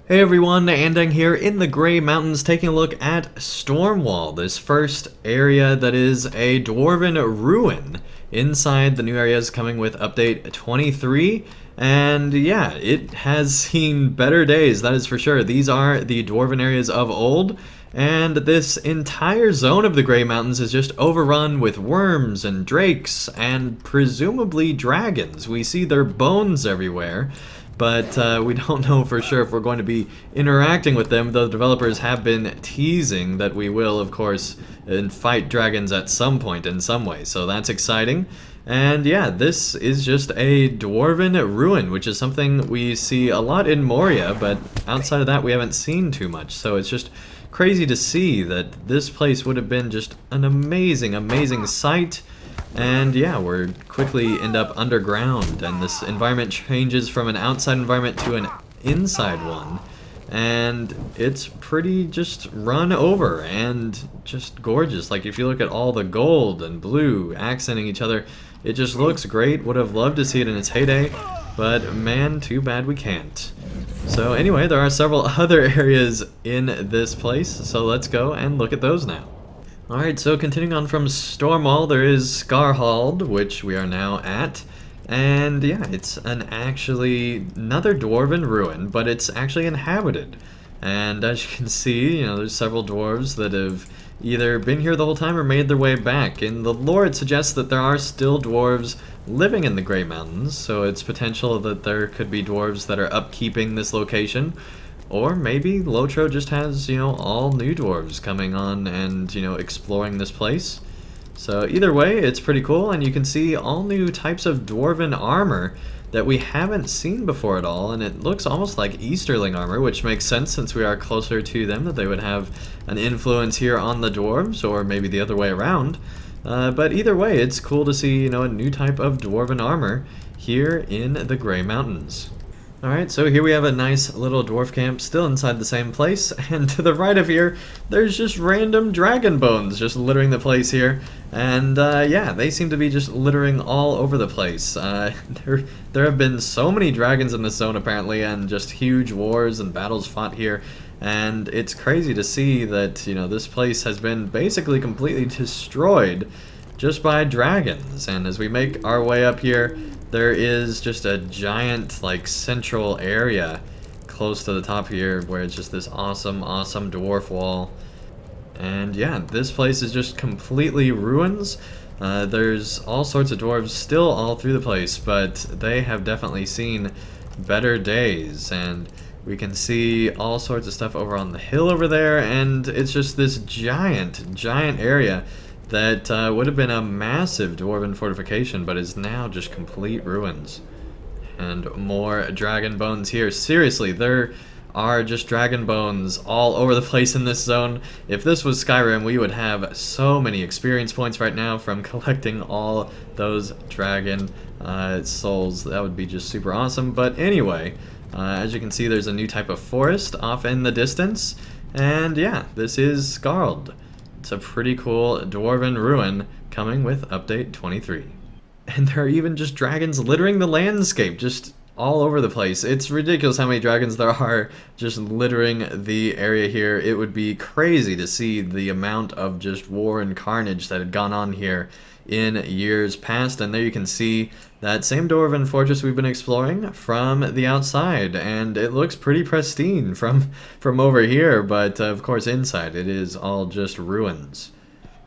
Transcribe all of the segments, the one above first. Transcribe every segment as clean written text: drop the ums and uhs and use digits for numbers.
Hey everyone, Andang here in the Grey Mountains taking a look at Stormwall, this first area that is a Dwarven ruin. Inside, the new area is coming with update 23, and yeah, it has seen better days, that is for sure. These are the Dwarven areas of old, and this entire zone of the Grey Mountains is just overrun with worms and drakes and presumably dragons. We see their bones everywhere. But we don't know for sure if we're going to be interacting with them, though the developers have been teasing that we will, of course, fight dragons at some point in some way, so that's exciting. And yeah, this is just a Dwarven ruin, which is something we see a lot in Moria, but outside of that we haven't seen too much, so it's just crazy to see that this place would have been just an amazing, amazing sight. And yeah, we're quickly end up underground, and this environment changes from an outside environment to an inside one. And it's pretty just run over and just gorgeous. Like, if you look at all the gold and blue accenting each other, it just looks great. Would have loved to see it in its heyday, but man, too bad we can't. So anyway, there are several other areas in this place, so let's go and look at those now. Alright, so continuing on from Stormwall, there is Scarhald, which we are now at. And yeah, it's another Dwarven ruin, but it's actually inhabited. And as you can see, there's several dwarves that have either been here the whole time or made their way back. In the lore, it suggests that there are still dwarves living in the Grey Mountains, so it's potential that there could be dwarves that are upkeeping this location. Or maybe LOTRO just has, all new dwarves coming on and, exploring this place. So either way, it's pretty cool, and you can see all new types of Dwarven armor that we haven't seen before at all, and it looks almost like Easterling armor, which makes sense since we are closer to them, that they would have an influence here on the dwarves, or maybe the other way around. But either way, it's cool to see, a new type of Dwarven armor here in the Grey Mountains. Alright, so here we have a nice little dwarf camp still inside the same place, and to the right of here, there's just random dragon bones just littering the place here. And yeah, they seem to be just littering all over the place. There have been so many dragons in this zone apparently, and just huge wars and battles fought here. And it's crazy to see that, this place has been basically completely destroyed just by dragons. And as we make our way up here, there is just a giant, central area close to the top here where it's just this awesome, awesome dwarf wall. And yeah, this place is just completely ruins. There's all sorts of dwarves still all through the place, but they have definitely seen better days. And we can see all sorts of stuff over on the hill over there, and it's just this giant, giant area that would have been a massive Dwarven fortification, but is now just complete ruins. And more dragon bones here. Seriously, there are just dragon bones all over the place in this zone. If this was Skyrim, we would have so many experience points right now from collecting all those dragon souls. That would be just super awesome. But anyway, as you can see, there's a new type of forest off in the distance. And yeah, this is Scarhald. It's a pretty cool Dwarven ruin coming with update 23. And there are even just dragons littering the landscape, just all over the place. It's ridiculous how many dragons there are just littering the area here. It would be crazy to see the amount of just war and carnage that had gone on here in years past. And there you can see that same Dwarven Fortress we've been exploring from the outside, and it looks pretty pristine from over here, but of course inside it is all just ruins.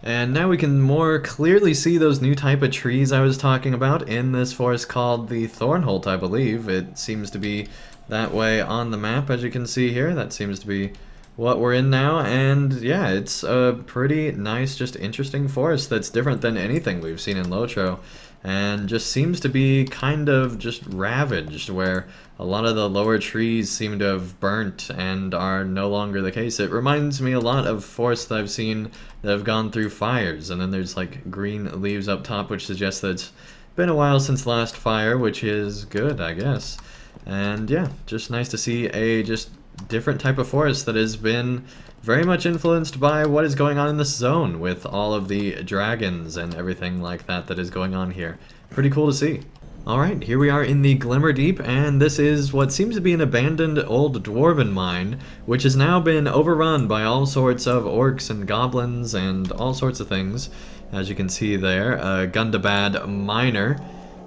And now we can more clearly see those new type of trees I was talking about in this forest called the Thornholt, I believe. It seems to be that way on the map, as you can see here. That seems to be what we're in now, and yeah, it's a pretty nice, just interesting forest that's different than anything we've seen in LOTRO, and just seems to be kind of just ravaged, where a lot of the lower trees seem to have burnt and are no longer the case. It reminds me a lot of forests that I've seen that have gone through fires, and then there's green leaves up top, which suggests that it's been a while since the last fire, which is good, I guess. And yeah, just nice to see a just different type of forest that has been very much influenced by what is going on in this zone with all of the dragons and everything like that that is going on here. Pretty cool to see. Alright, here we are in the Glimmer Deep, and this is what seems to be an abandoned old dwarven mine, which has now been overrun by all sorts of orcs and goblins and all sorts of things. As you can see there, a Gundabad miner.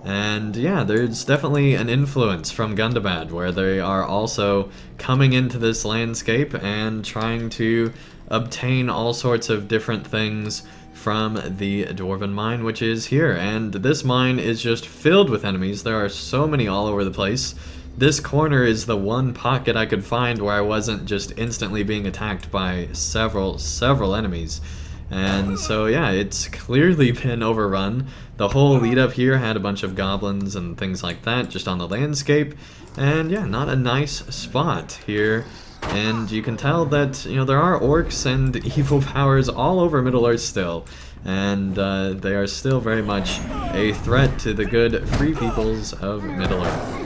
And yeah, there's definitely an influence from Gundabad, where they are also coming into this landscape and trying to obtain all sorts of different things from the Dwarven mine, which is here. And this mine is just filled with enemies. There are so many all over the place. This corner is the one pocket I could find where I wasn't just instantly being attacked by several enemies. And so yeah, it's clearly been overrun. The whole lead up here had a bunch of goblins and things like that just on the landscape. And yeah, not a nice spot here. And you can tell that, you know, there are orcs and evil powers all over Middle-earth still. And they are still very much a threat to the good free peoples of Middle-earth.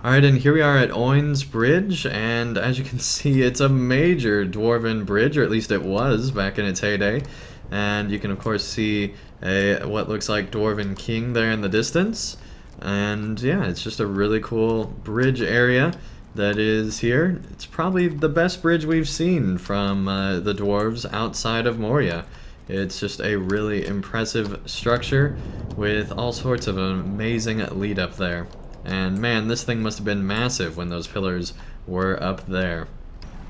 Alright, and here we are at Owens Bridge, and as you can see, it's a major dwarven bridge, or at least it was back in its heyday. And you can of course see what looks like Dwarven King there in the distance. And yeah, it's just a really cool bridge area that is here. It's probably the best bridge we've seen from the dwarves outside of Moria. It's just a really impressive structure with all sorts of amazing lead up there. And man, this thing must have been massive when those pillars were up there.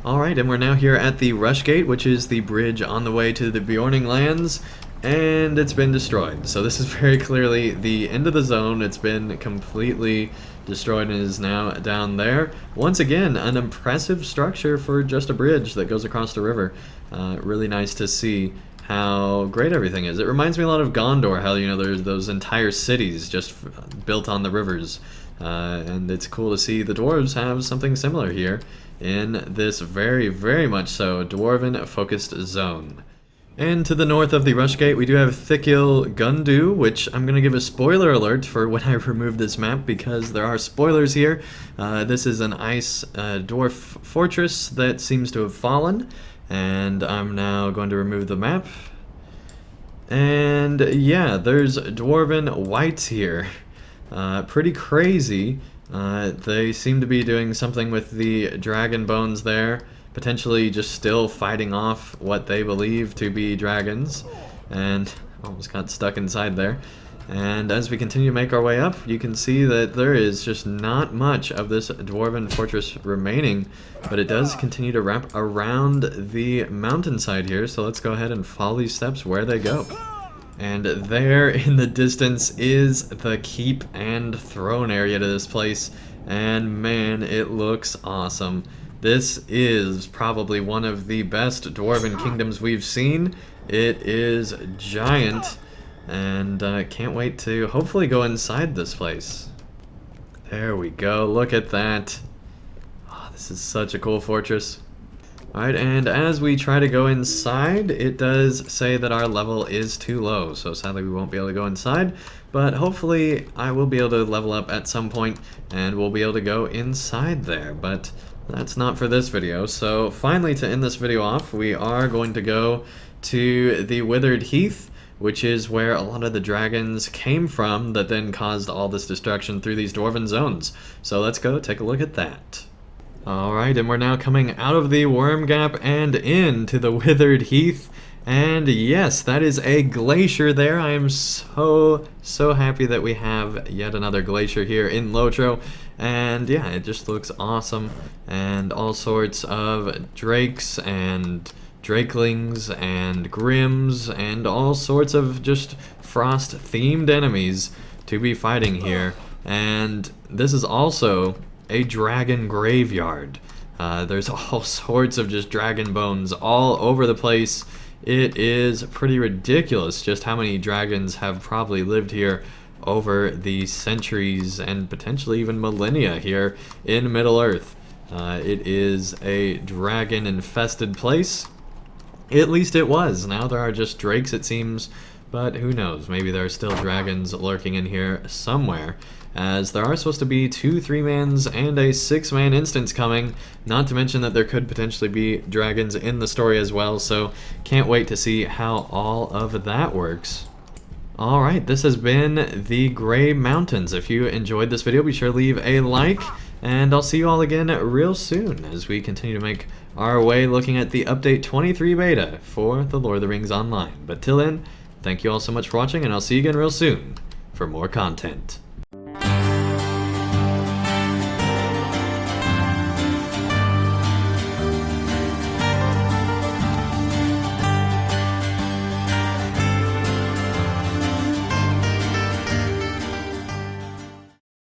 Alright, and we're now here at the Rush Gate, which is the bridge on the way to the Bjorning Lands, and it's been destroyed. So this is very clearly the end of the zone. It's been completely destroyed and is now down there. Once again, an impressive structure for just a bridge that goes across the river. Really nice to see how great everything is. It reminds me a lot of Gondor, how, you know, there's those entire cities just built on the rivers. And it's cool to see the dwarves have something similar here in this very much so dwarven focused zone. And to the north of the Rush Gate, we do have Thikil-gundu, which I'm going to give a spoiler alert for when I remove this map, because there are spoilers here. This is an ice dwarf fortress that seems to have fallen, and I'm now going to remove the map. And yeah, there's dwarven wights here. Pretty crazy. They seem to be doing something with the dragon bones there, potentially just still fighting off what they believe to be dragons, and almost got stuck inside there. And as we continue to make our way up, you can see that there is just not much of this Dwarven Fortress remaining, but it does continue to wrap around the mountainside here, so let's go ahead and follow these steps where they go. And there in the distance is the keep and throne area to this place, and man, it looks awesome. This is probably one of the best Dwarven kingdoms we've seen. It is giant, and can't wait to hopefully go inside this place. There we go, look at that. Oh, this is such a cool fortress. Alright, and as we try to go inside, it does say that our level is too low, so sadly we won't be able to go inside, but hopefully I will be able to level up at some point, and we'll be able to go inside there, but that's not for this video. So finally, to end this video off, we are going to go to the Withered Heath, which is where a lot of the dragons came from that then caused all this destruction through these dwarven zones. So let's go take a look at that. Alright, and we're now coming out of the Worm Gap and into the Withered Heath. And yes, that is a glacier there. I am so happy that we have yet another glacier here in LOTRO. And yeah, it just looks awesome. And all sorts of drakes and drakelings and grims and all sorts of just frost-themed enemies to be fighting here. And this is also a dragon graveyard. There's all sorts of just dragon bones all over the place. It is pretty ridiculous just how many dragons have probably lived here over the centuries and potentially even millennia here in Middle-earth. It is a dragon-infested place. At least it was. Now there are just drakes, it seems, but who knows? Maybe there are still dragons lurking in here somewhere, as there are supposed to be 2 3-mans and a 6-man instance coming, not to mention that there could potentially be dragons in the story as well, so can't wait to see how all of that works. Alright, this has been the Grey Mountains. If you enjoyed this video, be sure to leave a like, and I'll see you all again real soon as we continue to make our way looking at the Update 23 beta for the Lord of the Rings Online. But till then, thank you all so much for watching, and I'll see you again real soon for more content.